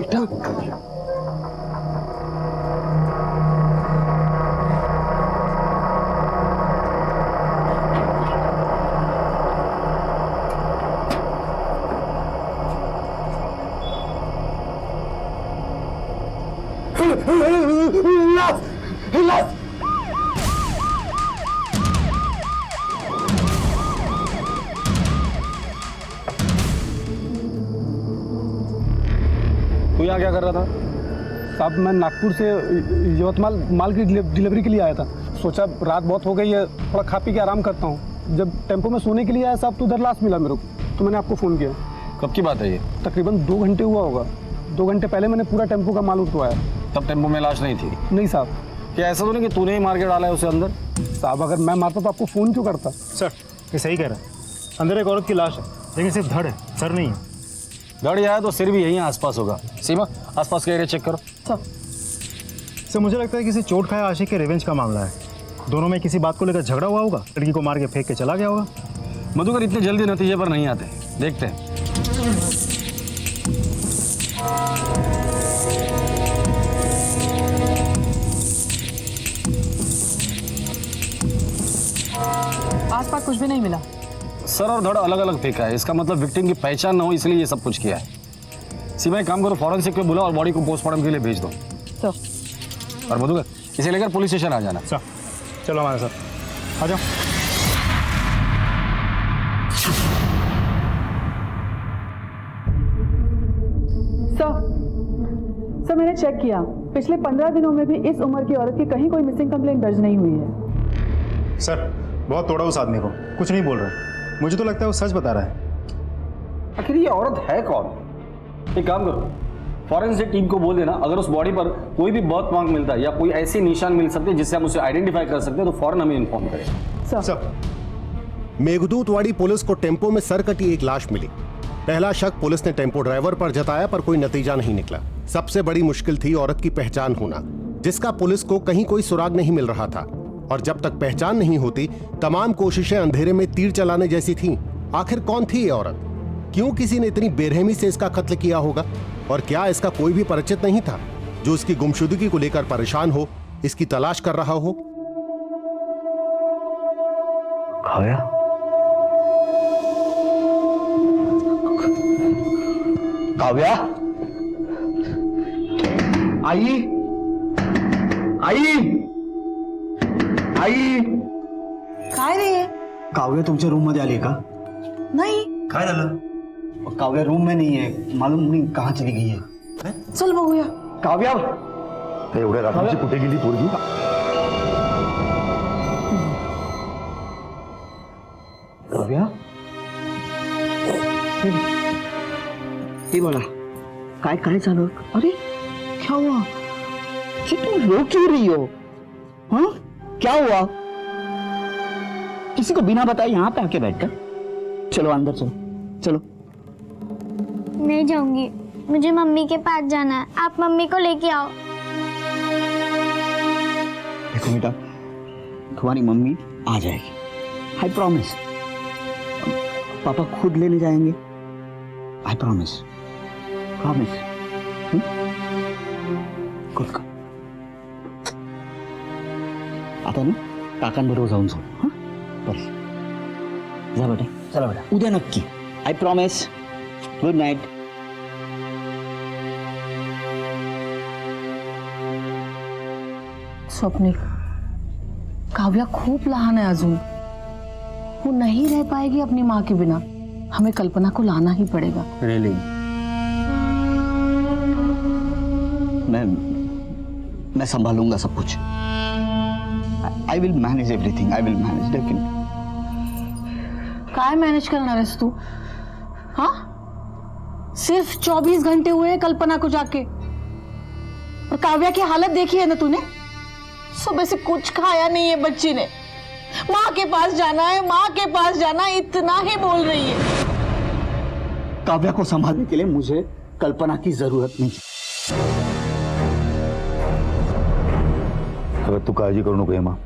बेटा। तू यहाँ क्या कर रहा था? साहब मैं नागपुर से यवतमाल माल की डिलीवरी के लिए आया था। सोचा रात बहुत हो गई है, थोड़ा खा पी के आराम करता हूँ। जब टेम्पो में सोने के लिए आया साहब तो उधर लाश मिला मेरे को, तो मैंने आपको फ़ोन किया। कब की बात है ये? तकरीबन 2 घंटे हुआ होगा। 2 घंटे पहले मैंने पूरा टेम्पो का माल उठवाया। तब टेम्पो में लाश नहीं थी? नहीं साहब। क्या ऐसा तो नहीं कि तूने ही मार के डाला है उसे अंदर? साहब अगर मैं मारता तो आपको फ़ोन क्यों करता? सर ये सही कह रहा है, अंदर एक औरत की लाश है, लेकिन सिर्फ धड़ है, सर नहीं है। धड़ आया तो सिर भी यहीं आसपास होगा। सीमा, आसपास का एरिया चेक करो। सर मुझे लगता है किसी चोट खाया आशिक के रिवेंज का मामला है। दोनों में किसी बात को लेकर झगड़ा हुआ होगा, लड़की को मार के फेंक के चला गया होगा। मधुकर इतने जल्दी नतीजे पर नहीं आते, देखते हैं। आसपास कुछ भी नहीं मिला। सर और धड़ अलग अलग फेंका है, इसका मतलब विक्टिम की पहचान न हो इसलिए ये सब कुछ किया है। सीमा एक काम करो, फॉरेंसिक पे बुलाओ और बॉडी को पोस्टमार्टम के लिए भेज दो। सर और मधुकर इसे लेकर पुलिस स्टेशन आ जाना। सर चलो हमारे साथ आ जाओ। सर मैंने चेक किया, पिछले 15 दिनों में भी इस उम्र की औरत की कहीं कोई मिसिंग कंप्लेंट दर्ज नहीं हुई है। सर बहुत तोड़ा उस आदमी को, कुछ नहीं बोल रहा। मुझे तो लगता है वो सच बता रहा है। आखिर ये औरत है कौन? एक काम करो, फॉरेंसिक टीम को बोल देना अगर उस बॉडी पर कोई भी बर्थ मार्क मिलता है या कोई ऐसे निशान मिल सकते हैं जिससे हम उसे आइडेंटिफाई कर सकते हैं तो फौरन हमें इन्फॉर्म करें। सर मेघदूतवाड़ी पुलिस को टेम्पो में सर कटी एक लाश मिली। पहला शक पुलिस ने टेम्पो ड्राइवर पर जताया, पर कोई नतीजा नहीं निकला। सबसे बड़ी मुश्किल थी औरत की पहचान होना, जिसका पुलिस को कहीं कोई सुराग नहीं मिल रहा था। और जब तक पहचान नहीं होती, तमाम कोशिशें अंधेरे में तीर चलाने जैसी थीं। आखिर कौन थी ये औरत? क्यों किसी ने इतनी बेरहमी से इसका कत्ल किया होगा? और क्या इसका कोई भी परिचित नहीं था जो इसकी गुमशुदगी को लेकर परेशान हो, इसकी तलाश कर रहा हो? काव्या, काव्या, आई, आई, आई. काय रे? काव्या तुमच्या रूम मध्ये आली का? नाही. काय झालं? काव्या रूम में नहीं है, मालूम नहीं कहाँ चली गई है. चल बघूया. काव्या, एवढ्या रात्रीची कुठे गेली पोरगी? काव्या, हे बोला, काय काय चालू? अरे क्या हुआ? कि तुम रो क्यों रही हो? हाँ, क्या हुआ? किसी को बिना बताए यहाँ पे आके बैठकर? चलो अंदर चलो, चलो. नहीं जाऊंगी, मुझे मम्मी के पास जाना है। आप मम्मी को लेके आओ। देखो बेटा, तुम्हारी मम्मी आ जाएगी, आई प्रॉमिस. पापा खुद लेने जाएंगे, आई प्रॉमिस, प्रॉमिस. खुद का आता ना काकांबरोबर जाऊन जाऊ. हां बस, जा बेटा, चला बेटा, उद्या नक्की, I promise. Good night. Swapnil, Kavya खूप लहान है अजून, वो नहीं रह पाएगी अपनी माँ के बिना. हमें कल्पना को लाना ही पड़ेगा. रियली? मैं संभालूंगा सब कुछ. I will manage everything, I will manage. लेकिन काय मैनेज करणार आहेस तू? हाँ, सिर्फ 24 घंटे हुए हैं कल्पना को जाके, और काव्या की हालत देखी है ना तूने? सुबह से कुछ खाया नहीं है बच्ची ने. माँ के पास जाना है, माँ के पास जाना, इतना ही बोल रही है. काव्या को संभालने के लिए मुझे कल्पना की जरूरत नहीं. अगर तू काळजी करू नको हेमा,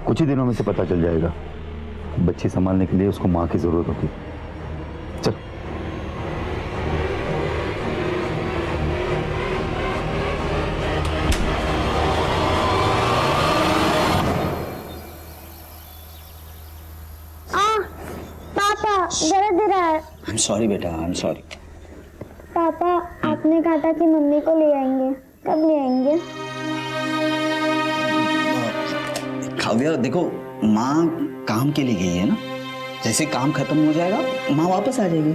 कुछ ही दिनों में से पता चल जाएगा. बच्ची संभालने के लिए उसको माँ की जरूरत होती. चल. सॉरी बेटा, आई एम सॉरी। पापा आपने कहा था कि मम्मी को ले आएंगे, कब ले आएंगे? काव्या देखो, माँ काम के लिए गई है ना, जैसे काम खत्म हो जाएगा माँ वापस आ जाएगी।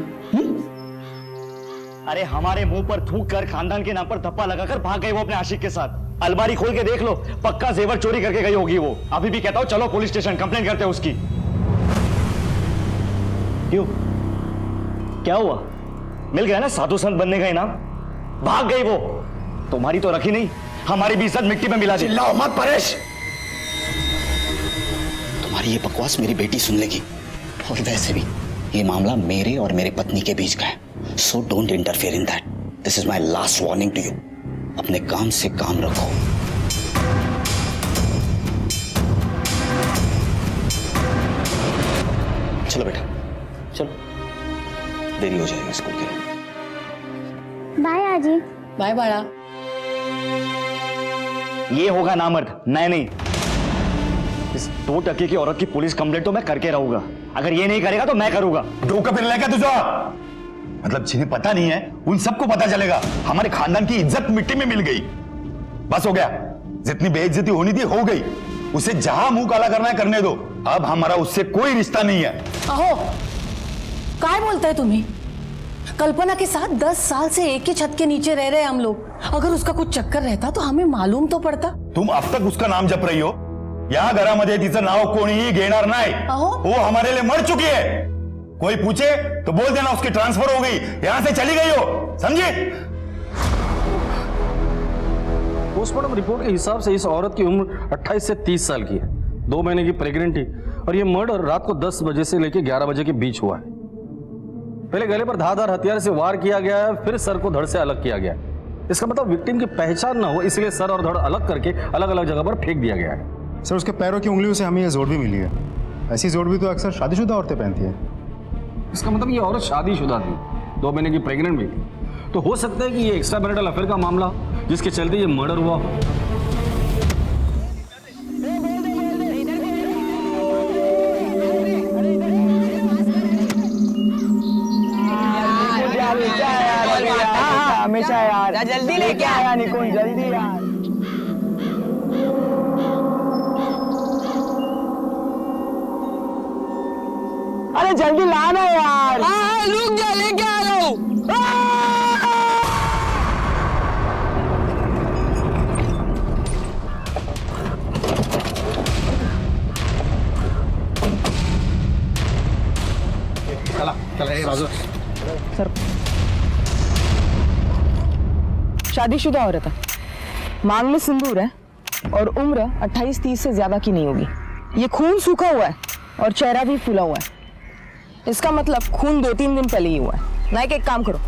अरे हमारे मुंह पर थूक कर, खानदान के नाम पर धप्पा लगाकर भाग गई वो अपने आशिक के साथ। अलमारी खोल के देख लो, पक्का जेवर चोरी करके गई होगी वो। अभी भी कहता हूं चलो पुलिस स्टेशन कंप्लेंट करते हैं उसकी। क्यों, क्या हुआ? मिल गया ना साधु संत बनने का इनाम, भाग गई वो। तुम्हारी तो रखी नहीं, हमारी भी इज्जत मिट्टी में मिला दी। चिल्लाओ मत परेश, तुम्हारी ये बकवास मेरी बेटी सुन लेगी। और वैसे भी ये मामला मेरे और मेरे पत्नी के बीच का है, so don't interfere in that. This is my last warning to you. अपने काम से काम रखो। चलो बेटा, चलो, देरी हो जाएगी स्कूल के लिए। बाय आजी। बाय बाड़ा। ये होगा नामर्द, मैं नहीं। इस 2 टके की औरत की पुलिस कंप्लेंट तो मैं करके रहूंगा, अगर ये नहीं करेगा तो मैं करूंगा। धोखा फिर लेगा तुझा, मतलब जिन्हें पता नहीं है उन सबको पता चलेगा। हमारे खानदान की इज्जत मिट्टी में मिल गई, बस हो गया। जितनी बेइज्जती होनी थी हो गई, उसे जहां मुंह काला करना है करने दो। अब हमारा उससे कोई रिश्ता नहीं है। अहो, काय बोलता है तुम्ही? कल्पना के साथ 10 साल से एक ही छत के नीचे रह रहे हम लोग। अगर उसका कुछ चक्कर रहता तो हमें मालूम तो पड़ता। तुम अब तक उसका नाम जप रही हो। या घरामध्ये तिचं नाव कोणीही घेणार नाही, अहो। वो हमारे लिए मर चुकी है। कोई पूछे तो बोल देना उसकी ट्रांसफर हो गई, यहां से चली गई हो, समझी? पोस्टमार्टम रिपोर्ट के हिसाब से इस औरत की उम्र 28 से 30 साल की है, 2 महीने की प्रेग्नेंट थी और यह मर्डर रात को 10 बजे से लेकर 11 बजे के बीच हुआ है। पहले गले पर धारदार हथियार से वार किया गया है, फिर सर को धड़ से अलग किया गया है। इसका मतलब विक्टिम की पहचान ना हो इसलिए सर और धड़ अलग करके अलग अलग जगह पर फेंक दिया गया है। सर उसके पैरों की उंगलियों से हमें ये जोड़ भी मिली है। ऐसी जोड़ भी तो अक्सर शादीशुदा औरतें पहनती हैं। इसका मतलब ये औरत शादीशुदा थी, 2 महीने की प्रेग्नेंट भी थी, तो हो सकता है कि ये एक्स्ट्रा मैरिटल अफेयर का मामला जिसके चलते ये मर्डर हुआ। हमेशा यार, जल्दी लेके आया निकुंज, जल्दी यार। अरे जल्दी लाना यार। रुक जा, लेके आ रहा हूं। सर, शादीशुदा औरत है, मांग में सिंदूर है और उम्र 28-30 से ज्यादा की नहीं होगी। ये खून सूखा हुआ है और चेहरा भी फूला हुआ है। इसका मतलब खून 2-3 दिन पहले ही हुआ है। नाइक, एक काम करो,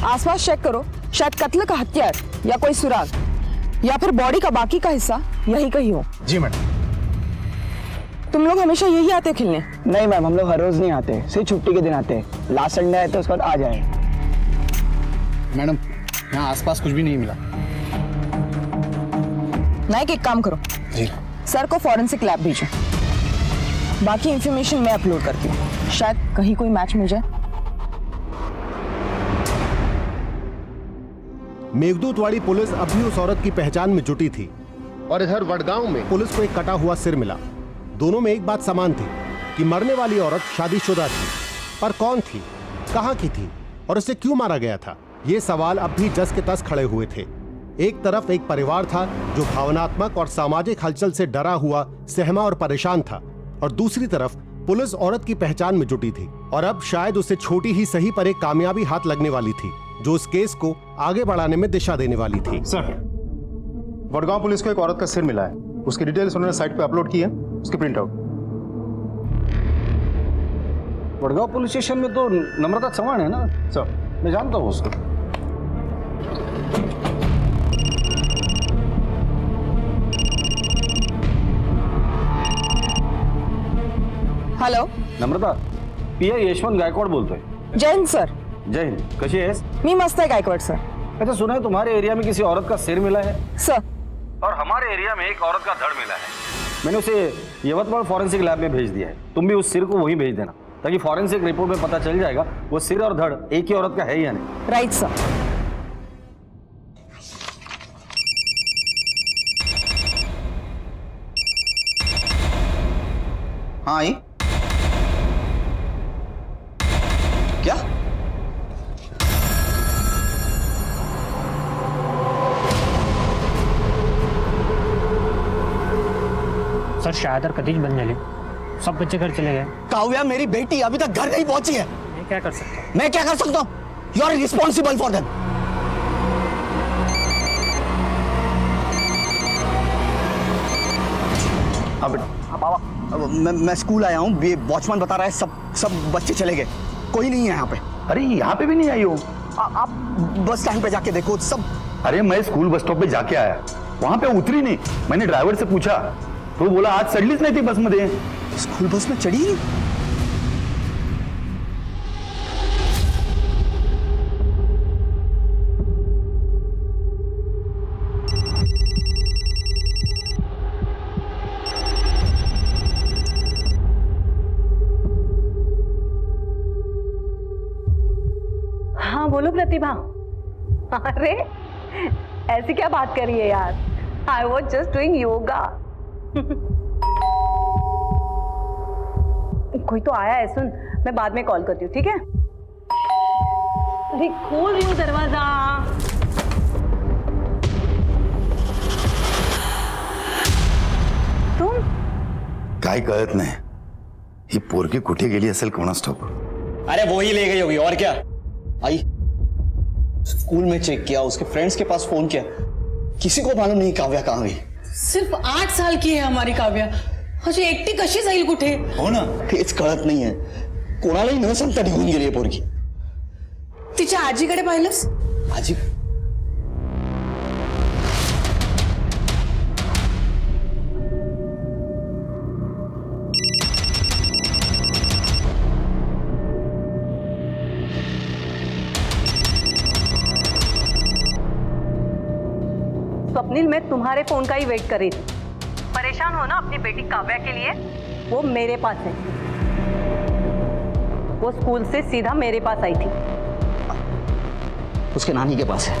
आसपास चेक करो, शायद कत्ल का हथियार या कोई सुराग या फिर बॉडी का बाकी का हिस्सा यही कहीं हो। जी मैडम। तुम लोग हमेशा यही आते खेलने? नहीं मैम, हम लोग हर रोज नहीं आते, सिर्फ छुट्टी के दिन आते हैं। लास्ट संडे आए तो उसके बाद आ जाए। मैडम, यहाँ आसपास कुछ भी नहीं मिला। नाइक, एक काम करो, जी सर को फॉरेंसिक लैब भेजो, बाकी इंफॉर्मेशन मैं अपलोड करती हूँ, शायद कहीं कोई मैच मिल जाए। मेघदूतवाड़ी पुलिस अब भी उस औरत की पहचान में जुटी थी और इधर वडगांव में पुलिस को एक कटा हुआ सिर मिला। दोनों में एक बात समान थी कि मरने वाली औरत शादीशुदा थी, पर कौन थी, कहां की थी और उसे क्यों मारा गया था, ये सवाल अब भी जस के तस खड़े हुए थे। एक तरफ एक परिवार था जो भावनात्मक और सामाजिक हलचल से डरा हुआ, सहमा और परेशान था, और दूसरी तरफ पुलिस औरत की पहचान में जुटी थी और अब शायद उसे छोटी ही सही पर एक कामयाबी हाथ लगने वाली थी जो उस केस को आगे बढ़ाने में दिशा देने वाली थी। सर, वडगांव पुलिस को एक औरत का सिर मिला है, उसकी डिटेल्स उन्होंने साइट पे अपलोड की है, उसकी print out. Wadgaon police station में तो नम्रता चौहान है ना? सर, मैं जानता हूँ उसको। हॅलो, नम्रता, पीआय यशवंत गायकवाड बोलतोय। जय हिंद सर। जय हिंद, कशी आहेस? मी मस्त आहे गायकवाड सर। अच्छा, सुना है तुम्हारे एरिया में किसी औरत का सिर मिला है? सर, और हमारे एरिया में एक औरत का धड़ मिला है। मैंने उसे यवतमाल फॉरेंसिक लैब में भेज दिया है, तुम भी उस सिर को वहीं भेज देना। ताकि फॉरेंसिक रिपोर्ट में पता चल जाएगा वो सिर और धड़ एक ही औरत का है या नहीं। Right sir. हाँ आई क्या? सर शायद कदीज बन जाले, सब बच्चे घर चले गए। काव्या मेरी बेटी अभी तक घर नहीं पहुंची है। मैं क्या कर सकता हूँ? मैं क्या कर सकता हूँ? You are responsible for them. हाँ बेटा, हाँ बाबा, मैं स्कूल आया हूँ, ये वॉचमैन बता रहा है सब बच्चे चले गए, कोई नहीं है यहाँ पे। अरे यहाँ पे भी नहीं आई हो? आप बस स्टैंड पे जाके देखो सब। अरे मैं स्कूल बस स्टॉप पे जाके आया, वहां पे उतरी नहीं। मैंने ड्राइवर से पूछा तो बोला आज चढलीच नाही ती बसमध्ये। स्कूल बस में चढ़ी नहीं? हाँ बोलो प्रतिभा। अरे ऐसी क्या बात करी है यार, I was just doing yoga. कोई तो आया है, सुन मैं बाद में कॉल करती हूँ, ठीक है? अरे खोल रही हूँ दरवाजा। तुम काय कळत नाही ही पोरगी कुठे गेली असेल कोणास ठाऊक। अरे वो ही ले गई होगी और क्या। आई स्कूल में चेक किया, उसके फ्रेंड्स के पास फोन किया, किसी को मालूम नहीं काव्या कहाँ गई। सिर्फ 8 साल की है हमारी काव्या, अशी एकटी कशी जाईल कुठे? हो ना, हेच कळत नाहीये, कोणालाही न सांगता निघून गेली आहे पोरगी। तिच्या आजीकडे पाहिलंस? आजी स्वप्निल, मैं तुम्हारे फोन का ही वेट कर रही थी। परेशान हो ना अपनी बेटी काव्या के लिए? वो मेरे पास है, वो स्कूल से सीधा मेरे पास आई थी। उसके नानी के पास है।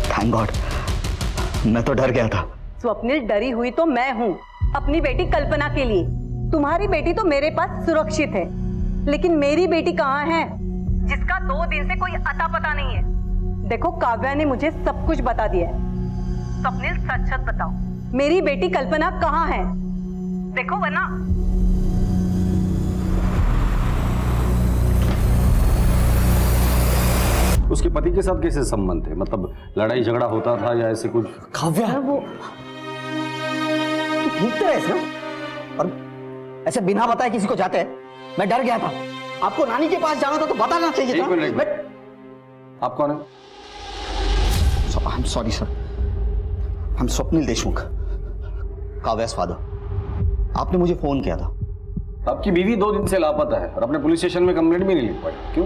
थैंक गॉड, मैं तो डर गया था। स्वप्निल, डरी हुई तो मैं हूं अपनी बेटी कल्पना के लिए। तुम्हारी बेटी तो मेरे पास सुरक्षित है, लेकिन मेरी बेटी कहाँ है जिसका 2 दिन से कोई अता पता नहीं है? देखो काव्या ने मुझे सब कुछ बता दिया है। स्वप्निल सच सच बताओ, मेरी बेटी कल्पना कहाँ है? देखो वरना। उसके पति के साथ कैसे संबंध थे? मतलब लड़ाई झगड़ा होता था या ऐसे कुछ? काव्या वो ठीक तो है ना, और ऐसे बिना बताए किसी को जाते हैं? मैं डर गया था। आपको नानी के पास जाना था तो बताना चाहिए था। एक मिनट। आप कौन है? I am sorry sir, I am Swapnil Deshmukh, Kavya's father. आपने मुझे फोन किया था। आपकी बीवी 2 दिन से लापता है और अपने पुलिस स्टेशन में कंप्लेंट भी नहीं लिख पाई, क्यों?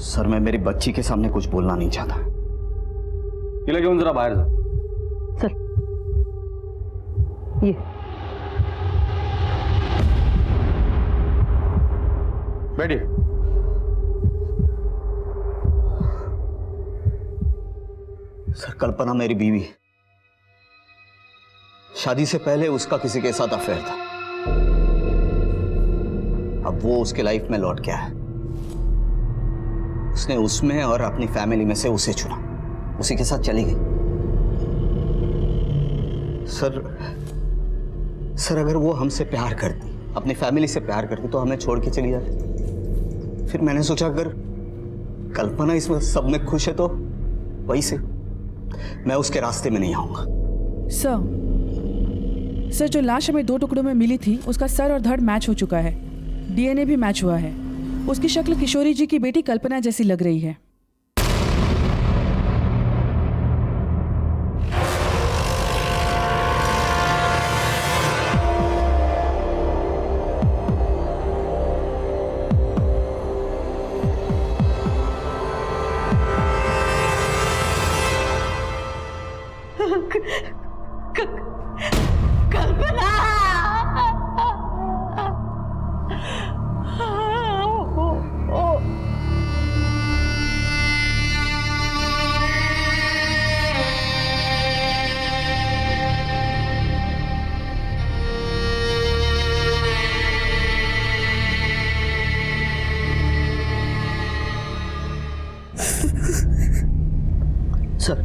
सर मैं मेरी बच्ची के सामने कुछ बोलना नहीं चाहता। ये घेऊन जरा बाहर जा। सर ये बैठिए। सर कल्पना मेरी बीवी है। शादी से पहले उसका किसी के साथ अफेयर था। अब वो उसके लाइफ में लौट गया है। उसने उसमें और अपनी फैमिली में से उसे चुना, उसी के साथ चली गई। सर अगर वो हमसे प्यार करती, अपनी फैमिली से प्यार करती तो हमें छोड़ के चली जाती। फिर मैंने सोचा अगर कल्पना इसमें सब में खुश है तो वही से मैं उसके रास्ते में नहीं आऊंगा। सर जो लाश हमें 2 टुकड़ों में मिली थी उसका सर और धड़ मैच हो चुका है, डीएनए भी मैच हुआ है। उसकी शक्ल किशोरी जी की बेटी कल्पना जैसी लग रही है। कल्पना सर,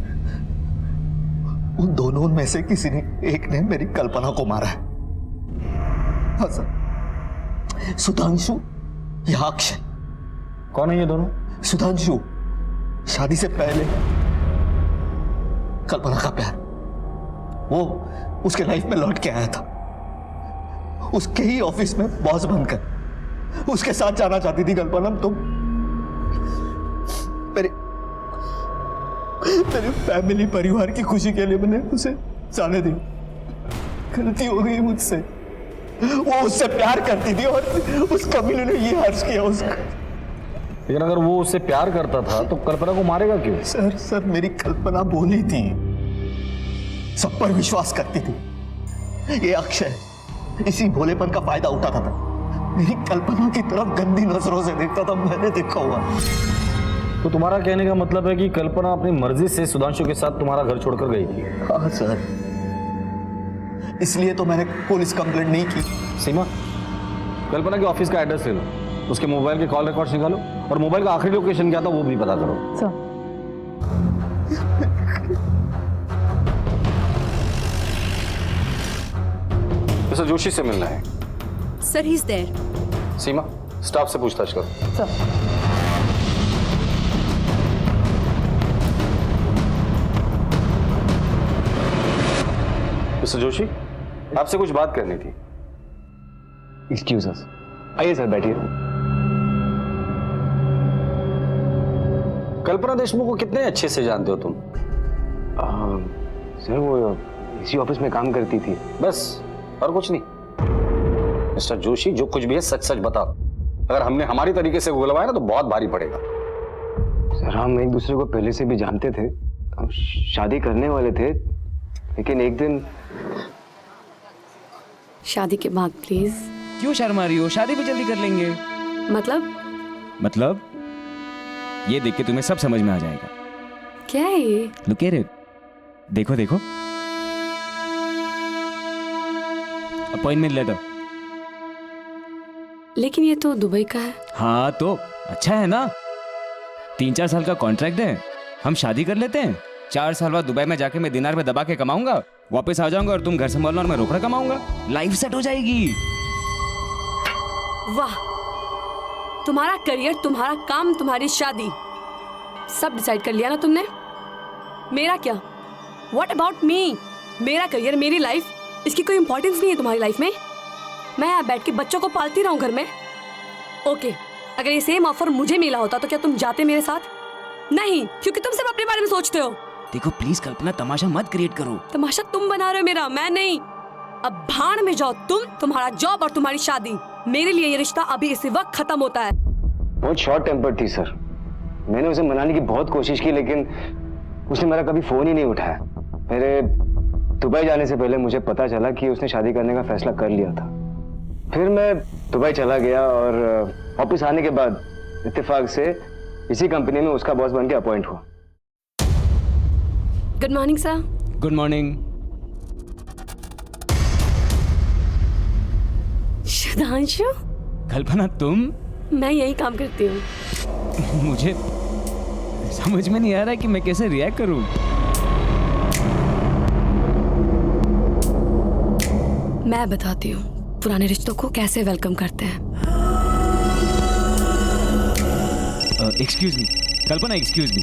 उन दोनों में से किसी ने एक ने मेरी कल्पना को मारा है। हाँ सर, सुधांशु या अक्षय। कौन है ये दोनों? सुधांशु शादी से पहले कल्पना का प्यार, वो उसके लाइफ में लौट के आया था। उसके ही ऑफिस में बॉस बनकर उसके साथ जाना चाहती थी कल्पना। तो मेरे फैमिली परिवार की खुशी के लिए मैंने उसे जाने दी। गलती हो गई मुझसे। वो उससे प्यार करती थी और उस कमीने ने ये हर्ष किया उसका। लेकिन अगर वो उससे प्यार करता था तो कल्पना को मारेगा क्यों? सर मेरी कल्पना बोली थी, सब पर विश्वास करती थी। ये अक्षय इसी भोलेपन का फायदा उठाता था। मेरी कल्पना की तरफ गंदी नजरों से देखता था, मैंने देखा हुआ। तो तुम्हारा कहने का मतलब है कि कल्पना अपनी मर्जी से सुधांशु के साथ तुम्हारा घर छोड़कर गई थी? हाँ सर, इसलिए तो मैंने पुलिस कंप्लेंट नहीं की। सीमा, कल्पना के ऑफिस का एड्रेस ले लो, उसके मोबाइल के कॉल रिकॉर्ड्स निकालो और मोबाइल का आखिरी लोकेशन क्या था वो भी पता करो। सर, मिस्टर जोशी से मिलना है। Sir, he is there. Seema, staff से पूछताछ करो। सर। मिस्टर जोशी, आपसे कुछ बात करनी थी। एक्सक्यूज अस। आइए सर, बैठिए। कल्पना देशमुख को कितने अच्छे से जानते हो तुम? सर, वो इसी ऑफिस में काम करती थी। बस, और कुछ नहीं? मिस्टर जोशी, जो कुछ भी है सच सच बताओ। अगर हमने हमारी तरीके से उगलवाया ना तो बहुत भारी पड़ेगा। सर, हम एक दूसरे को पहले से भी जानते थे। हम शादी करने वाले थे, लेकिन एक दिन। शादी के बाद प्लीज। क्यों शर्मा रही हो? शादी भी जल्दी कर लेंगे। मतलब ये देख के तुम्हें सब समझ में आ जाएगा। क्या है ये? Look at it. देखो देखो, अपॉइंटमेंट लेटर। लेकिन ये तो दुबई का है। हाँ तो अच्छा है ना, 3-4 साल का कॉन्ट्रैक्ट है। हम शादी कर लेते हैं, 4 साल बाद दुबई में जाके मैं दिनार में दबा के कमाऊंगा, वापस आ जाऊंगा और तुम घर संभालना और मैं रोकड़ा कमाऊंगा। लाइफ सेट हो जाएगी। वाह, तुम्हारा करियर, तुम्हारा काम, तुम्हारी शादी, सब डिसाइड कर लिया ना तुमने। मेरा क्या? What about me? मेरा करियर, मेरी लाइफ, इसकी कोई इंपॉर्टेंस नहीं है तुम्हारी लाइफ में। मैं यहाँ बैठ के बच्चों को पालती रहूं घर में। ओके, अगर ये सेम ऑफर मुझे मिला होता तो क्या तुम जाते मेरे साथ? नहीं, क्योंकि तुम सब अपने बारे में सोचते हो। देखो प्लीज कल्पना, तमाशा मत क्रिएट करो। तमाशा तुम बना रहे हो मेरा, मैं नहीं। अब भाड़ में जाओ तुम, तुम्हारा जॉब और तुम्हारी शादी। मेरे लिए ये रिश्ता अभी इसी वक्त खत्म होता है। बहुत शॉर्ट टेम्पर थी सर। मैंने उसे मनाने की बहुत कोशिश की, लेकिन उसने मेरा कभी फोन ही नहीं उठाया। मेरे दुबई जाने से पहले मुझे पता चला कि उसने शादी करने का फैसला कर लिया था। फिर मैं दुबई चला गया और वापस आने के बाद इत्तेफाक से इसी कंपनी में उसका बॉस बन के अपॉइंट हुआ। Good morning sir. Good morning. Sudhanshu? Kalpana तुम? मैं यही काम करती हूँ। मुझे समझ में नहीं आ रहा है कि मैं कैसे रिएक्ट करूं। मैं बताती हूँ पुराने रिश्तों को कैसे वेलकम करते हैं। एक्सक्यूज मी कल्पना, एक्सक्यूज मी।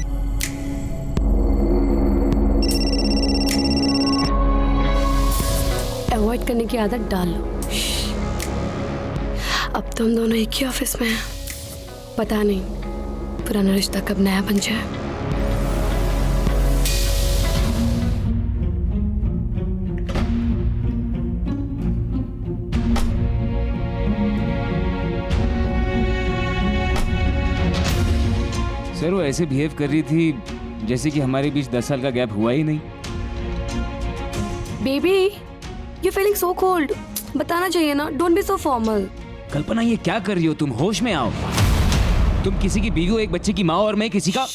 अवॉइड करने की आदत डाल लो। अब तो हम दोनों एक ही ऑफिस में हैं। पता नहीं पुराना रिश्ता कब नया बन जाए। सर वो ऐसे बिहेव कर रही थी जैसे कि हमारे बीच 10 साल का गैप हुआ ही नहीं। Baby, you feeling so cold. बताना चाहिए ना, डोंट बी सो फॉर्मल। कल्पना ये क्या कर रही हो तुम? होश में आओ। तुम किसी की बीवी हो, एक बच्चे की माँ, और मैं किसी का।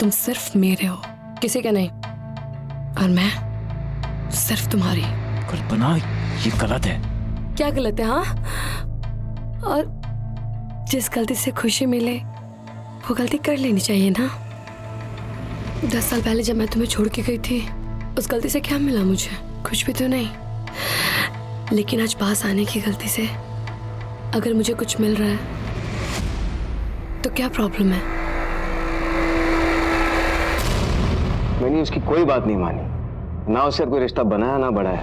तुम सिर्फ मेरे हो, किसी के नहीं। और मैं सिर्फ तुम्हारी। कल्पना ये गलत है। क्या गलत है? हाँ, और जिस गलती से खुशी मिले वो गलती कर लेनी चाहिए ना। 10 साल पहले जब मैं तुम्हें छोड़ के गई थी, उस गलती से क्या मिला मुझे? कुछ भी तो नहीं। लेकिन आज पास आने की गलती से अगर मुझे कुछ मिल रहा है तो क्या प्रॉब्लम है? मैंने उसकी कोई बात नहीं मानी, ना उससे कोई रिश्ता बनाया ना बढ़ाया।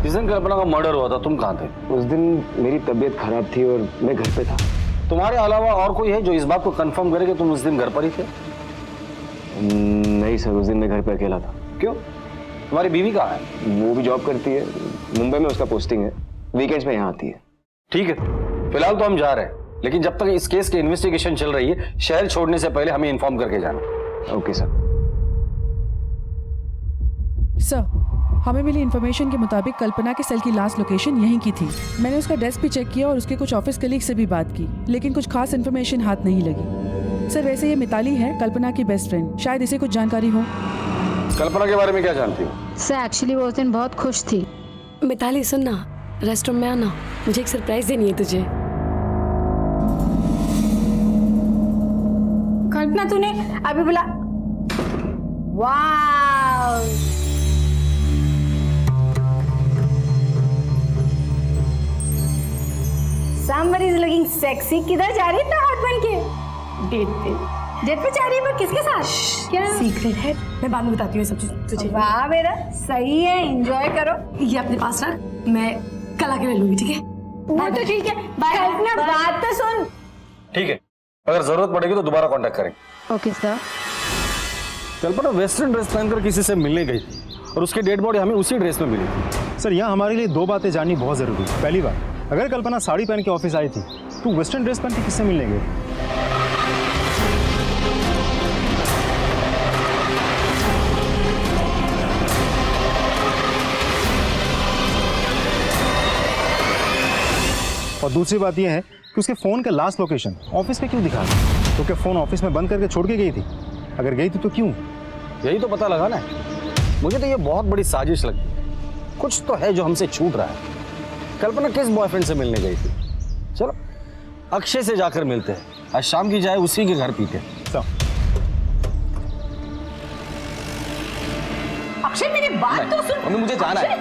जिस दिन कल्पना का मर्डर हुआ था तुम कहाँ थे? उस दिन मेरी तबीयत खराब थी और मैं घर पे था। तुम्हारे अलावा और कोई है जो इस बात को कंफर्म करे कि तुम उस दिन घर पर ही थे? नहीं सर, उस दिन मैं घर पे अकेला था। क्यों? तुम्हारी बीवी कहाँ है? वो भी जॉब करती है, मुंबई में उसका पोस्टिंग है, वीकेंड्स में यहाँ आती है। ठीक है, फिलहाल तो हम जा रहे हैं, लेकिन जब तक इस केस की इन्वेस्टिगेशन चल रही है, शहर छोड़ने से पहले हमें इन्फॉर्म करके जाना। Okay sir. सर, हमें मिली इन्फॉर्मेशन के मुताबिक कल्पना के सेल की लास्ट लोकेशन यहीं की थी। मैंने उसका डेस्क भी चेक किया और उसके कुछ ऑफिस कलीग से भी बात की, लेकिन कुछ खास इन्फॉर्मेशन हाथ नहीं लगी। सर, वैसे ये मिताली है, कल्पना की बेस्ट फ्रेंड, शायद इसे कुछ जानकारी हो। कल्पना के बारे में क्या जानती हो? सर एक्चुअली वो उस दिन बहुत खुश थी। मिताली सुन ना, रेस्टोरेंट में आना, मुझे एक सरप्राइज देनी है तुझे। कल्पना तूने अभी बोला वाव, somebody is looking sexy। किधर जा रही है इतना हाथ बन के? डेट पे। डेट पे जा रही है पर किसके साथ? क्या सीक्रेट है? मैं बाद में बताती हूँ सब चीज तुझे। वाह मेरा सही है, एंजॉय करो। ये अपने पास रख, मैं कल आके ले लूंगी, ठीक है? वो तो ठीक है, कल्पना बात तो सुन। ठीक है, अगर जरूरत पड़ेगी तो दोबारा कांटेक्ट करेंगे। Okay sir. Kalpana western dress पहनकर किसी से मिलने गई थी और उसकी डेड बॉडी हमें उसी ड्रेस में मिली थी। सर, यहाँ हमारे लिए दो बातें जाननी बहुत ज़रूरी है। पहली बात, अगर कल्पना साड़ी पहन के ऑफिस आई थी तो वेस्टर्न ड्रेस पहन के किससे मिलने गई? और दूसरी बात यह है कि उसके फ़ोन का लास्ट लोकेशन ऑफिस पे क्यों दिखा रहा? तो क्या फ़ोन ऑफिस में बंद करके छोड़ के गई थी? अगर गई थी तो क्यों? यही तो पता लगा ना। मुझे तो ये बहुत बड़ी साजिश लगती है, कुछ तो है जो हमसे छूट रहा है। कल्पना किस बॉयफ्रेंड से मिलने गई थी? चलो अक्षय से जाकर मिलते हैं, आज शाम की चाय उसी के घर पीते हैं। अक्षय मेरी बात तो सुन। मम्मी मुझे जाना है।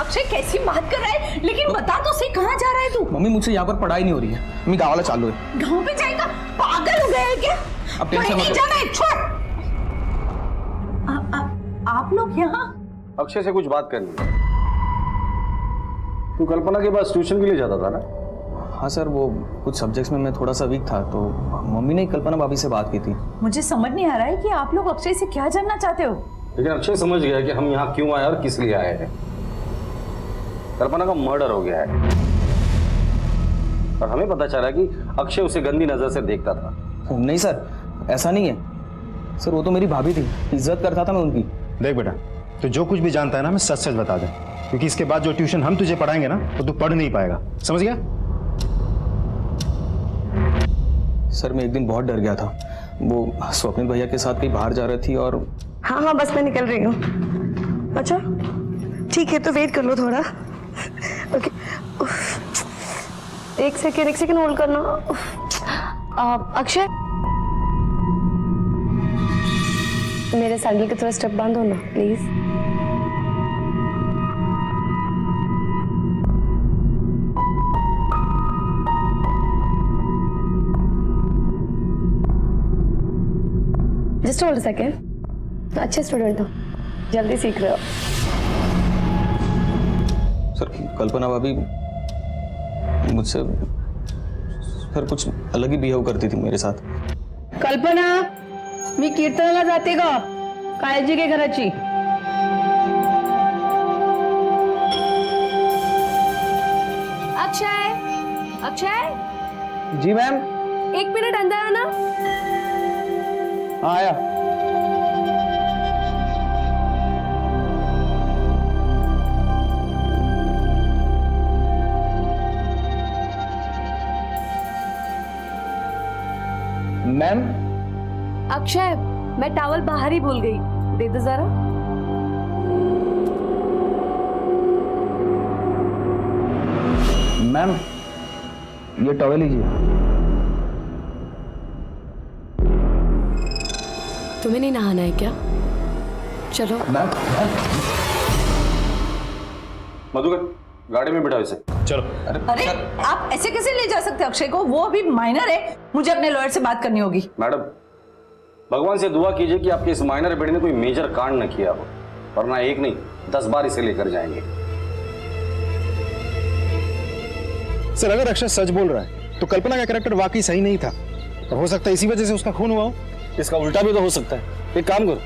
अक्षय कैसी बात कर रहा है? लेकिन बता तो सही, कहाँ जा रहा है तू? मम्मी मुझसे यहाँ पर पढ़ाई नहीं हो रही है, मम्मी गाँव वाला चालू है। गाँव पे जाएगा? पागल हो गया है क्या? अब टेंशन नहीं मत जाना है, छोड़। आप लोग यहाँ? अक्षय से कुछ बात करनी है। तू कल्पना के पास ट्यूशन के लिए जाता था ना? हाँ सर, वो कुछ सब्जेक्ट्स में मैं थोड़ा सा वीक था, तो मम्मी ने कल्पना भाभी से बात की थी। मुझे समझ नहीं आ रहा है कि आप लोग अक्षय से क्या जानना चाहते हो। लेकिन अक्षय समझ गया कि हम यहाँ क्यों आए और किस लिए आए हैं। कल्पना का मर्डर हो गया है और हमें पता चला कि अक्षय उसे गंदी नजर से देखता था। नहीं सर, ऐसा नहीं है सर, वो तो मेरी भाभी थी, इज्जत करता था मैं उनकी। देख बेटा, तो जो कुछ भी जानता है ना, हमें सच सच बता दे, क्योंकि इसके बाद जो ट्यूशन हम तुझे पढ़ाएंगे ना, तो तू पढ़ नहीं पाएगा। समझ गया? सर, मैं एक दिन बहुत डर गया था। वो स्वप्निल भैया के साथ कहीं बाहर जा रही थी और हाँ हाँ, बस मैं निकल रही हूँ। अच्छा ठीक है, तो वेट कर लो थोड़ा। ओके, एक सेकेंड होल्ड करना। अक्षय, मेरे सैंडल के थोड़ा स्टेप बंद होना please. Just hold a second. अच्छे स्टूडेंट हो, जल्दी सीख रहे हो। सर, कल्पना भाभी मुझसे सर कुछ अलग ही बिहेव करती थी मेरे साथ। कल्पना, मी कीर्तनाला जाते का? काळजी घे घराची। अक्षय, अक्षय जी मैम। 1 मिनट अंदर आना। आया। मैम। अक्षय, मैं टॉवल बाहर ही भूल गई, दे दो जरा। मैम, ये टॉवल लीजिए। तुम्हें नहीं नहाना है क्या? चलो। मधुकर, गाड़ी में बिठाओ इसे। चलो। अरे आप ऐसे कैसे ले जा सकते अक्षय को? वो अभी माइनर है, मुझे अपने लॉयर से बात करनी होगी। मैडम, भगवान से दुआ कीजिए कि आपके इस माइनर बेटे ने कोई मेजर कांड न किया हो, वरना एक नहीं 10 बार इसे लेकर जाएंगे। सर, अगर अक्षय सच बोल रहा है तो कल्पना का कैरेक्टर वाकई सही नहीं था, और हो सकता है इसी वजह से उसका खून हुआ हो। इसका उल्टा भी तो हो सकता है। एक काम करो,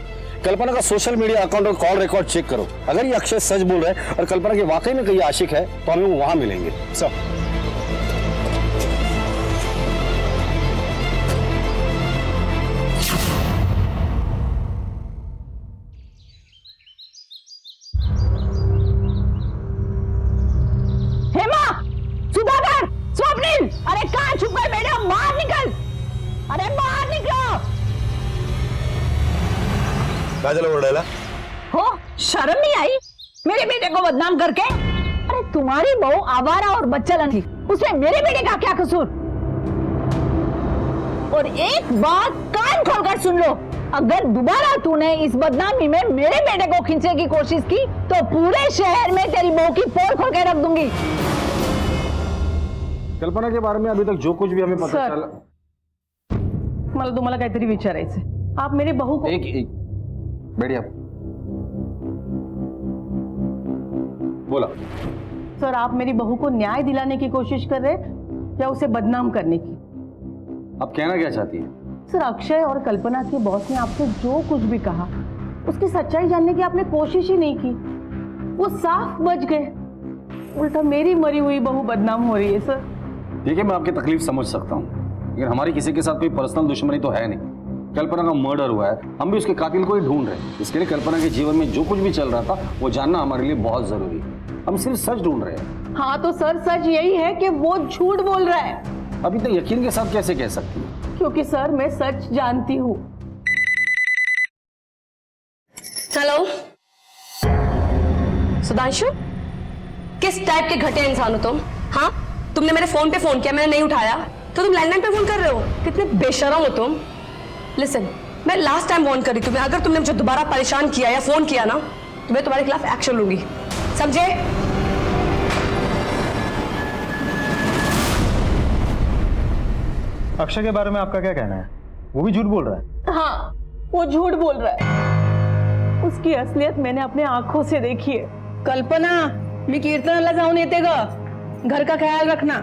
कल्पना का सोशल मीडिया अकाउंट और कॉल रिकॉर्ड चेक करो। अगर ये अक्षय सच बोल रहा है और कल्पना के वाकई में कहीं आशिक है तो हमें वो वहां मिलेंगे। सर, हेमा, सुधाकर, स्वप्निल, अरे कहाँ छुप गए मैडम? बाहर निकल, अरे बाहर निकलो। काजल ओरडायला हो, शर्म नहीं आई मेरे बेटे को बदनाम करके? अरे तुम्हारी बहू आवारा और बच्चलन थी, उसमें मेरे बेटे का क्या कसूर? और एक बात कान खोलकर सुन लो, अगर दोबारा तूने इस बदनामी में मेरे बेटे को खींचने की कोशिश की तो पूरे शहर में तेरी बहू की पोल खोल के रख दूंगी। कल्पना के बारे में अभी तक जो कुछ भी हमें पता चला। मला तुम्हाला काहीतरी विचारायचं। आप मेरी बहू को एक बैठिए आप। बोला। सर, आप मेरी बहू को न्याय दिलाने की कोशिश कर रहे या उसे बदनाम करने की? आप कहना क्या चाहती है? सर, अक्षय और कल्पना के बॉस ने आपसे जो कुछ भी कहा उसकी सच्चाई जानने की आपने कोशिश ही नहीं की। वो साफ बच गए, उल्टा मेरी मरी हुई बहू बदनाम हो रही है। सर देखिए, मैं आपकी तकलीफ समझ सकता हूँ, लेकिन हमारी किसी के साथ कोई पर्सनल दुश्मनी तो है नहीं। कल्पना का मर्डर हुआ है, हम भी उसके कातिल को ही ढूंढ रहे हैं। इसके लिए कल्पना के जीवन में जो कुछ भी चल रहा था वो जानना हमारे लिए बहुत जरूरी है। हम सिर्फ सच ढूंढ रहे हैं। हाँ तो सर, सच यही है कि वो झूठ बोल रहा है। अब इतने यकीन के साथ कैसे कह सकती है? क्योंकि सर, मैं सच जानती हूँ। हेलो सुधांशु, किस टाइप के घटिया इंसान हो तुम? हाँ, तुमने मेरे फोन पे फोन किया, मैंने नहीं उठाया तो तुम लैंडलाइन पे फोन कर रहे हो। कितने बेशरम हो तुम। लिसन, मैं लास्ट टाइम वार्न करी तुम्हें, अगर तुमने मुझे दोबारा परेशान किया या फोन किया ना तो मैं तुम्हारे खिलाफ एक्शन लूंगी, समझे? अक्षय के बारे में आपका क्या कहना है? वो भी झूठ बोल रहा है? हाँ, वो झूठ बोल रहा है। उसकी असलियत मैंने अपने आंखों से देखी है। कल्पना, मी कीर्तनाला जाऊन येते ग, घर का ख्याल रखना।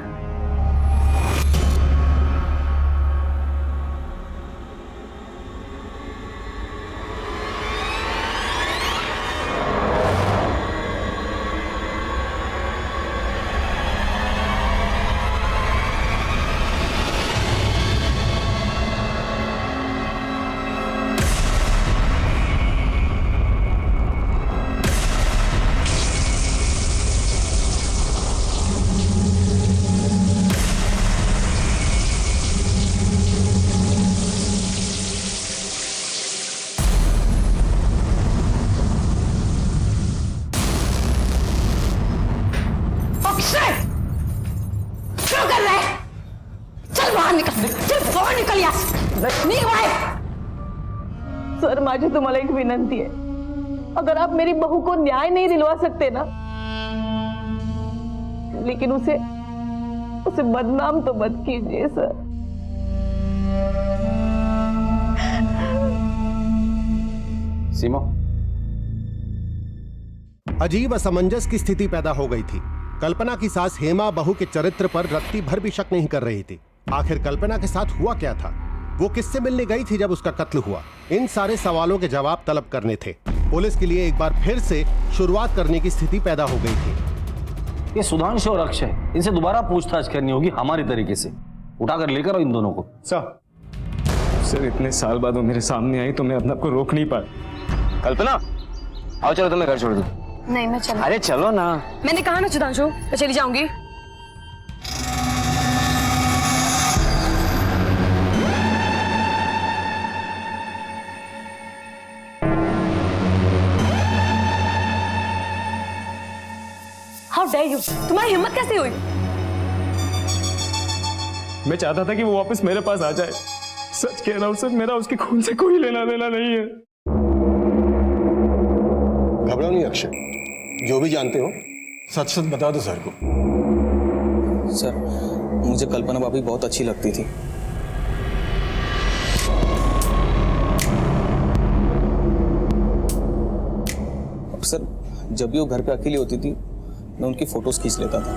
सर, माझी तुम्हाला एक विनंती है, अगर आप मेरी बहू को न्याय नहीं दिलवा सकते ना, लेकिन उसे बदनाम तो मत कीजिए सर। सीमा, अजीब असमंजस की स्थिति पैदा हो गई थी। कल्पना की सास हेमा बहू के चरित्र पर रत्ती भर भी शक नहीं कर रही थी। आखिर कल्पना के साथ हुआ क्या था? वो किससे मिलने गई थी जब उसका कत्ल हुआ? इन सारे सवालों के जवाब तलब करने थे। पुलिस के लिए एक बार फिर से शुरुआत करने की स्थिति पैदा हो गई थी। ये सुधांशु और अक्षय, इनसे दोबारा पूछताछ करनी होगी हमारी तरीके से। उठाकर लेकर आओ इन दोनों को। सर, इतने साल बाद वो मेरे सामने आई तो मैं अपने आप को रोक नहीं पाया। कल्पना, आओ चलो, तुम्हें घर छोड़ दूं। नहीं, मैं चल। अरे चलो ना। मैंने कहा ना सुधांशु, मैं चली जाऊंगी। हाउ डेयर यू, तुम्हारी हिम्मत कैसे हुई? मैं चाहता था कि वो वापस मेरे पास आ जाए, सच कह रहा हूं सर, मेरा उसके खून से कोई लेना देना नहीं है। घबराओ नहीं अक्षय, जो भी जानते हो सच सच बता दो सर को। सर, मुझे कल्पना भाभी बहुत अच्छी लगती थी। अब सर, जब भी वो घर पे अकेली होती थी मैं उनकी फोटोज खींच लेता था,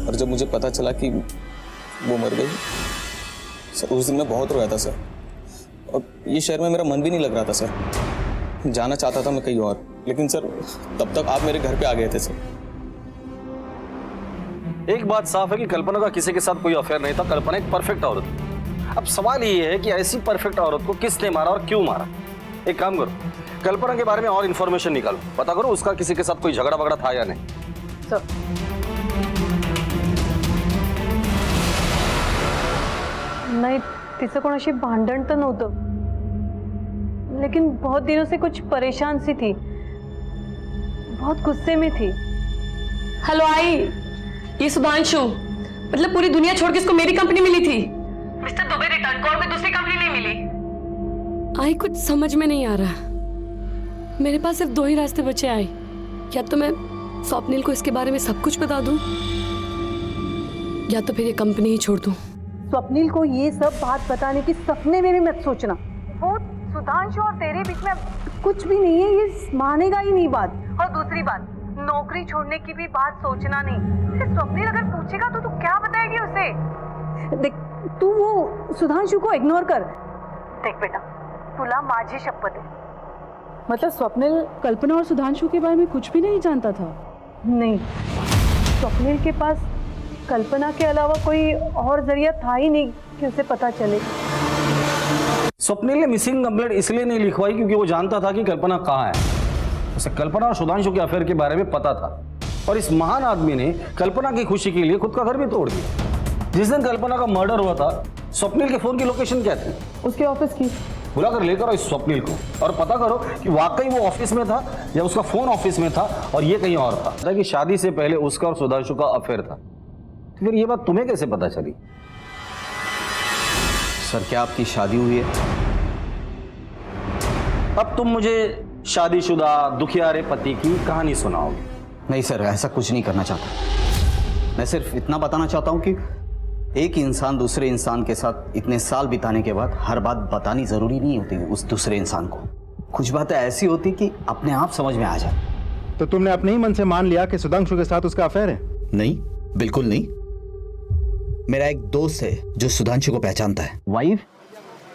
और जब मुझे पता चला कि वो मर गई सर, उस दिन मैं बहुत रोया था सर। और ये शहर में मेरा मन भी नहीं लग रहा था सर, जाना चाहता था मैं कहीं और, लेकिन सर तब तक आप मेरे घर पे आ गए थे सर। एक बात साफ है कि कल्पना का किसी के साथ कोई अफेयर नहीं था। कल्पना एक परफेक्ट औरत थी। अब सवाल ये है कि ऐसी परफेक्ट औरत को किसने मारा और क्यों मारा। एक काम करो, कल्पना के बारे में और इन्फॉर्मेशन निकालो, पता करो उसका किसी के साथ कोई झगड़ा वगड़ा था या नहीं। सर, नाही, तिचं कोणाशी भांडण तर नव्हतं, लेकिन बहुत दिनों से कुछ परेशान सी थी, बहुत गुस्से में थी। हेलो आई, ये सुधांशु, मतलब पूरी दुनिया छोड़ के इसको मेरी कंपनी मिली थी। मिस्टर दुबे रिटर्न को और कोई दूसरी कंपनी नहीं मिली। आई कुछ समझ में नहीं आ रहा। मेरे पास सिर्फ 2 ही रास्ते बचे आए, या तो मैं स्वप्निल को इसके बारे में सब कुछ बता दूं, या तो फिर ये कंपनी ही छोड़ दूं। स्वप्निल को ये सब बात बताने की सपने में भी मत सोचना। वो सुधांशु और तेरे बीच में कुछ भी नहीं है, ये मानेगा ही नहीं बात। और दूसरी बात, नौकरी छोड़ने की भी बात सोचना नहीं। स्वप्निल अगर पूछेगा तो तू क्या बताएगी उसे? देख, तू वो सुधांशु को इग्नोर कर। देख बेटा, तुला माझी शपथ है। मतलब स्वप्निल कल्पना और सुधांशु के बारे में कुछ भी नहीं जानता था? नहीं, स्वप्निल के पास कल्पना के अलावा कोई और जरिया था ही नहीं कि उसे पता चले। स्वप्निल ने मिसिंग कंप्लेंट इसलिए नहीं लिखवाई क्योंकि वो जानता था कि कल्पना कहाँ है। उसे कल्पना और सुधांशु के अफेयर के बारे में पता था, और इस महान आदमी ने कल्पना की खुशी के लिए खुद का घर भी तोड़ दिया। जिस दिन कल्पना का मर्डर हुआ था, स्वप्निल के फोन की लोकेशन क्या थी? उसके ऑफिस की। बुलाकर लेकर आओ इस स्वप्निल को और पता करो कि वाकई वो ऑफिस में था या उसका फोन ऑफिस में था और ये कहीं और था। कि शादी से पहले उसका और सुधांशु का अफेयर था। तो फिर ये बात तुम्हें कैसे पता चली? सर, क्या आपकी शादी हुई है? अब तुम मुझे शादीशुदा दुखियारे पति की कहानी सुनाओगे? नहीं सर, ऐसा कुछ नहीं करना चाहता। मैं सिर्फ इतना बताना चाहता हूं कि एक इंसान दूसरे इंसान के साथ इतने साल बिताने के बाद हर बात बतानी जरूरी नहीं होती उस दूसरे इंसान को। कुछ बातें ऐसी होती कि अपने आप समझ में आ जाए। तो तुमने अपने ही मन से मान लिया कि सुधांशु के साथ उसका अफेयर है? नहीं, बिल्कुल नहीं। मेरा एक दोस्त है जो सुधांशु को पहचानता है। वाइफ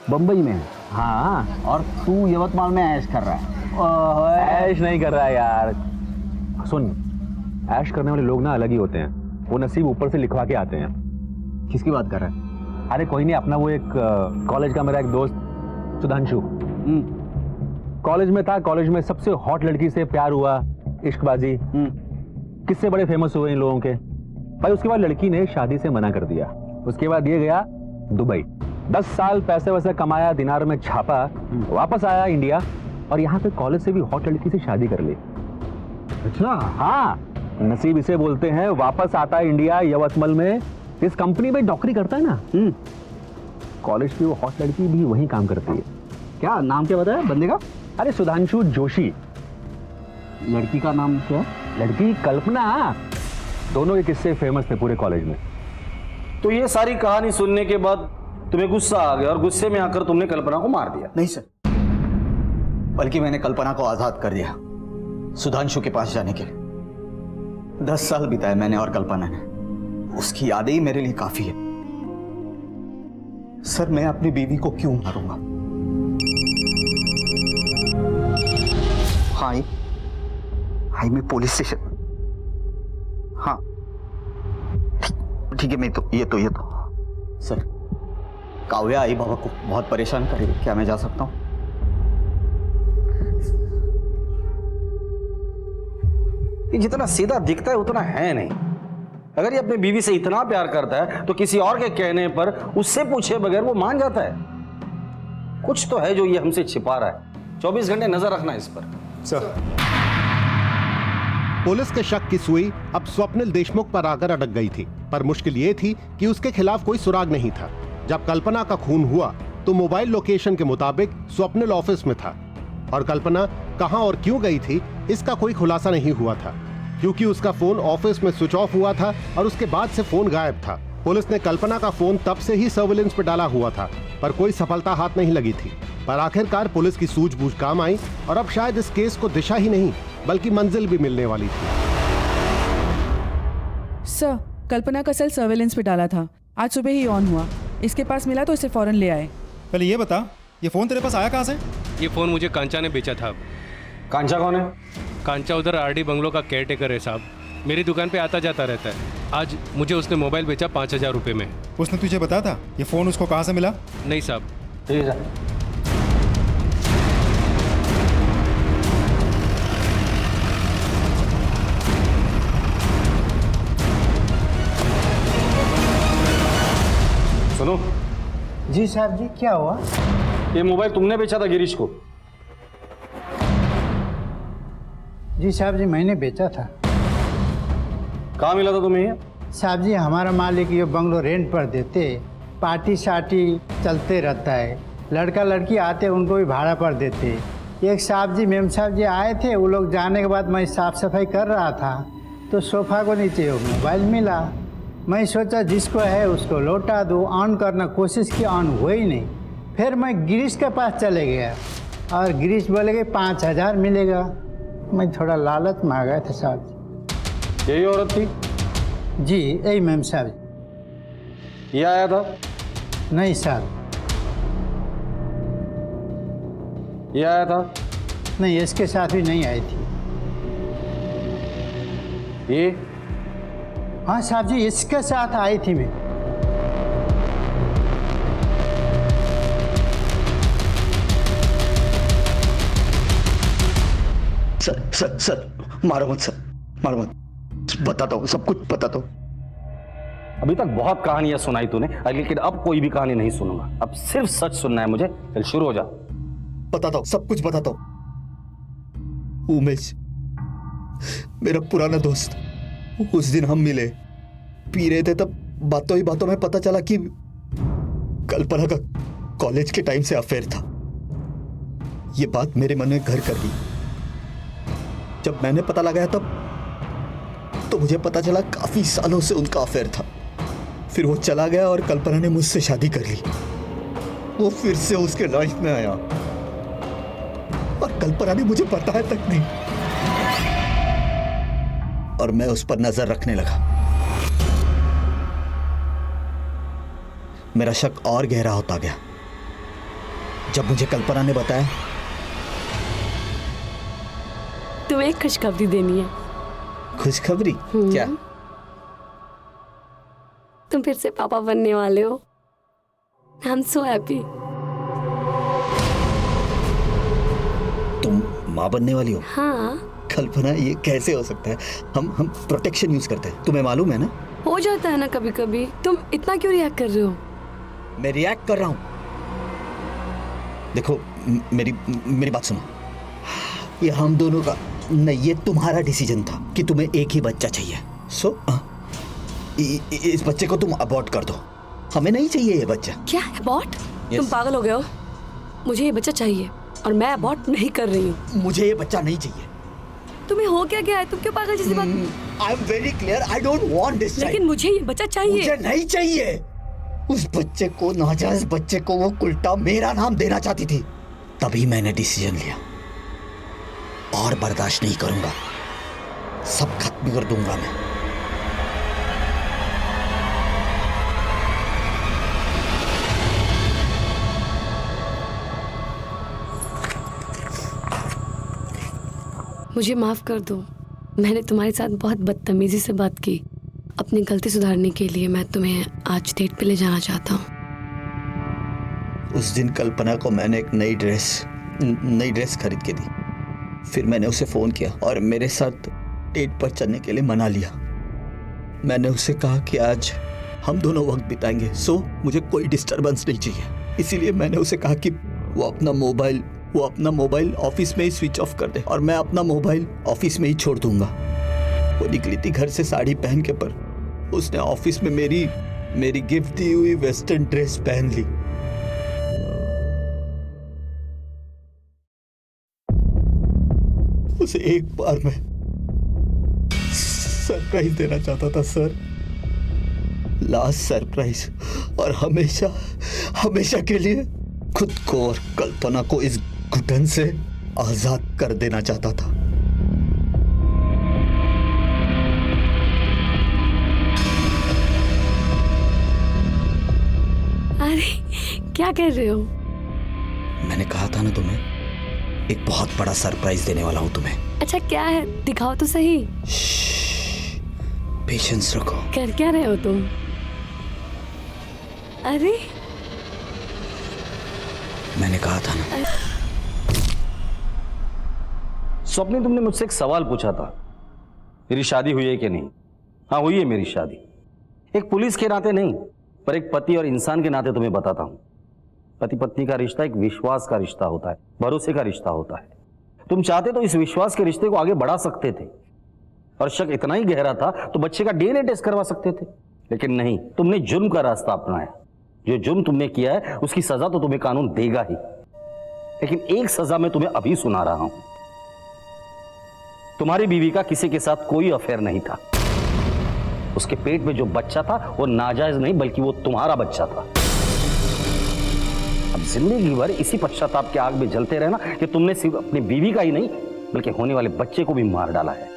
बंबई में है। हाँ, और तू यवतमाल में ऐश कर रहा है। ऐश नहीं कर रहा है यार। सुन, ऐश करने वाले लोग ना अलग ही होते हैं, वो नसीब ऊपर से लिखवा के आते हैं। किसकी बात कर रहा है? अरे कोई नहीं, अपना वो एक कॉलेज का मेरा एक दोस्त सुधांशु कॉलेज में था। कॉलेज में सबसे हॉट लड़की से प्यार हुआ, इश्कबाजी, किससे बड़े फेमस हुए इन लोगों के भाई। उसके बाद लड़की ने शादी से मना कर दिया। उसके बाद ये गया दुबई, 10 साल पैसे वैसे कमाया, दिनार में छापा, वापस आया इंडिया और यहाँ पे कॉलेज से भी हॉट लड़की से शादी कर ली। अच्छा? हाँ, नसीब इसे बोलते हैं। वापस आता है इंडिया, यवतमाल में इस कंपनी में नौकरी करता है ना। कॉलेज की वो हॉट लड़की भी वहीं काम करती है। क्या नाम क्या बताया बंदे का? अरे सुधांशु जोशी। लड़की का नाम क्या? लड़की कल्पना। दोनों के किस्से फेमस थे पूरे कॉलेज में। तो ये सारी कहानी सुनने के बाद तुम्हें गुस्सा आ गया और गुस्से में आकर तुमने कल्पना को मार दिया? नहीं सर, बल्कि मैंने कल्पना को आजाद कर दिया सुधांशु के पास जाने के लिए। 10 साल बिताए मैंने और कल्पना ने, उसकी यादें ही मेरे लिए काफी है। सर, मैं अपनी बीवी को क्यों मारूंगा? हाय हाय, मैं पुलिस स्टेशन। हाँ ठीक है, मैं तो ये तो सर, काव्या आई बाबा को बहुत परेशान करेगी, क्या मैं जा सकता हूं? ये जितना सीधा दिखता है उतना है नहीं। अगर ये अपनी बीवी से इतना प्यार करता है तो किसी और के कहने पर उससे पूछे बगैर वो मान जाता है। कुछ तो है जो ये हमसे छिपा रहा है। 24 घंटे नजर रखना इस पर। सर, पुलिस के शक की सुई अब स्वप्निल देशमुख पर आकर अटक गई थी, पर मुश्किल ये थी कि उसके खिलाफ कोई सुराग नहीं था। जब कल्पना का खून हुआ तो मोबाइल लोकेशन के मुताबिक स्वप्निल ऑफिस में था और कल्पना कहां और क्यों गई थी इसका कोई खुलासा नहीं हुआ था, क्योंकि उसका फोन ऑफिस में स्विच ऑफ हुआ था और उसके बाद से फोन गायब था। पुलिस ने कल्पना का फोन तब से ही सर्विलेंस पर डाला हुआ था, पर कोई सफलता हाथ नहीं लगी थी। पर आखिरकार पुलिस की सूझबूझ काम आई और अब शायद इस केस को दिशा ही नहीं बल्कि मंजिल भी मिलने वाली थी। सर, कल्पना का सेल सर्वेलेंस पे डाला था, आज सुबह ही ऑन हुआ। इसके पास मिला तो इसे फौरन ले आए। पहले ये बता, ये फोन तेरे पास आया कहाँ से? ये फोन मुझे कांचा ने बेचा था। कांचा कौन है? कांचा उधर आरडी बंगलो का केयरटेकर है साहब, मेरी दुकान पे आता जाता रहता है। आज मुझे उसने मोबाइल बेचा 5,000 रुपये में। उसने तुझे बताया था ये फोन उसको कहाँ से मिला? नहीं साहब। ठीक है। सुनो जी साहब जी, क्या हुआ? ये मोबाइल तुमने बेचा था गिरीश को? जी साहब जी, मैंने बेचा था। कहाँ मिला था तुम्हें ये? साहब जी, हमारा मालिक ये बंगलो रेंट पर देते, पार्टी शार्टी चलते रहता है, लड़का लड़की आते उनको भी भाड़ा पर देते। एक साहब जी मेम साहब जी आए थे, वो लोग जाने के बाद मैं साफ सफाई कर रहा था तो सोफा को नीचे मोबाइल मिला। मैं सोचा जिसको है उसको लौटा दूँ, ऑन करना कोशिश की, ऑन हुआ ही नहीं। फिर मैं गिरीश के पास चले गया और गिरीश बोले कि 5,000 मिलेगा। मैं थोड़ा लालच मांगा था साहब जी। यही औरत थी? जी यही मैम साहब जी। ये आया था? नहीं साहब। ये आया था? नहीं, इसके साथ भी नहीं आई थी। ये? हाँ साहब जी, इसके साथ आई थी मैं। सर मारो मत सर, मारो मत, बताता हूँ, सब कुछ बताता हूँ। अभी तक बहुत कहानियां सुनाई तूने, लेकिन अब कोई भी कहानी नहीं सुनूंगा। अब सिर्फ सच सुनना है मुझे। चल शुरू हो जा। बताता हूँ, सब कुछ बताता हूँ। उमेश मेरा पुराना दोस्त, उस दिन हम मिले, पी रहे थे, तब बातों ही बातों में पता चला कि कल्पना का कॉलेज के टाइम से अफेयर था। ये बात मेरे मन में घर कर गई। जब मैंने पता लगाया तब तो मुझे पता चला काफी सालों से उनका अफेयर था। फिर वो चला गया और कल्पना ने मुझसे शादी कर ली। वो फिर से उसके लाइफ में आया और कल्पना ने मुझे बताया तक नहीं, और मैं उस पर नजर रखने लगा। मेरा शक और गहरा होता गया जब मुझे कल्पना ने बताया। तुम्हें एक खुशखबरी देनी है। खुशखबरी? क्या? तुम फिर से पापा बनने वाले हो। I am so happy. तुम माँ बनने वाली हो? हाँ। कल्पना, ये कैसे हो सकता है? हम प्रोटेक्शन यूज करते हैं, तुम्हें मालूम है ना? हो जाता है ना कभी कभी। तुम इतना क्यों रिएक्ट कर रहे हो? मैं रिएक्ट कर रहा हूं? देखो मेरी बात सुनो। ये हम दोनों का नहीं, ये तुम्हारा डिसीजन था कि तुम्हें एक ही बच्चा चाहिए। सो इस बच्चे को तुम अबॉर्ट कर दो। हमें नहीं चाहिए ये बच्चा। क्या अबॉर्ट? तुम पागल हो गए हो? मुझे ये बच्चा चाहिए और मैं अबॉर्ट नहीं कर रही हूँ। मुझे ये बच्चा नहीं चाहिए। तुम्हें हो क्या गया है? तुम क्यों पागल जैसी बात? I am very clear, I don't want this child. लेकिन मुझे ये बच्चा चाहिए। मुझे नहीं चाहिए। उस बच्चे को, नाजायज बच्चे को, वो उल्टा मेरा नाम देना चाहती थी। तभी मैंने डिसीजन लिया, और बर्दाश्त नहीं करूंगा, सब खत्म कर दूंगा मैं। मुझे माफ कर दो, मैंने तुम्हारे साथ बहुत बदतमीजी से बात की। अपनी गलती सुधारने के लिए मैं तुम्हें आज डेट पे ले जाना चाहता हूँ। उस दिन कल्पना को मैंने एक नई ड्रेस खरीद के दी। फिर मैंने उसे फोन किया और मेरे साथ डेट पर चलने के लिए मना लिया। मैंने उसे कहा कि आज हम दोनों वक्त बिताएंगे, सो मुझे कोई डिस्टरबेंस नहीं चाहिए। इसीलिए मैंने उसे कहा कि वो अपना मोबाइल ऑफिस में ही स्विच ऑफ कर दे और मैं अपना मोबाइल ऑफिस में ही छोड़ दूंगा। वो निकली थी घर से साड़ी पहन के, पर उसने ऑफिस में मेरी मेरी गिफ्ट दी हुई वेस्टर्न ड्रेस पहन ली। उसे एक बार मैं सरप्राइज देना चाहता था सर, लास्ट सरप्राइज, और हमेशा हमेशा के लिए खुद को और कल्पना को इस घुटन से आजाद कर देना चाहता था। अरे क्या कह रहे हो? मैंने कहा था ना तुम्हें, एक बहुत बड़ा सरप्राइज देने वाला हूं तुम्हें। अच्छा क्या है, दिखाओ तो सही। पेशेंस रखो। कर क्या रहे हो तुम? अरे मैंने कहा था ना। स्वप्नी, तुमने मुझसे एक सवाल पूछा था, मेरी शादी हुई है कि नहीं? हाँ, हुई है मेरी शादी। एक पुलिस के नाते नहीं, पर एक पति और इंसान के नाते तुम्हें बताता हूं। पति पत्नी का रिश्ता एक विश्वास का रिश्ता होता है, भरोसे का रिश्ता होता है। तुम चाहते तो इस विश्वास के रिश्ते को आगे बढ़ा सकते थे, और शक इतना ही गहरा था तो बच्चे का डीएनए टेस्ट करवा सकते थे, लेकिन नहीं, तुमने जुर्म का रास्ता अपनाया। जो जुर्म तुमने किया है उसकी सजा तो तुम्हें कानून देगा ही, लेकिन एक सजा मैं तुम्हें अभी सुना रहा हूं। तुम्हारी बीवी का किसी के साथ कोई अफेयर नहीं था। उसके पेट में जो बच्चा था वो नाजायज नहीं, बल्कि वो तुम्हारा बच्चा था। अब जिंदगी भर इसी पश्चाताप के आग में जलते रहना कि तुमने सिर्फ अपनी बीवी का ही नहीं, बल्कि होने वाले बच्चे को भी मार डाला है।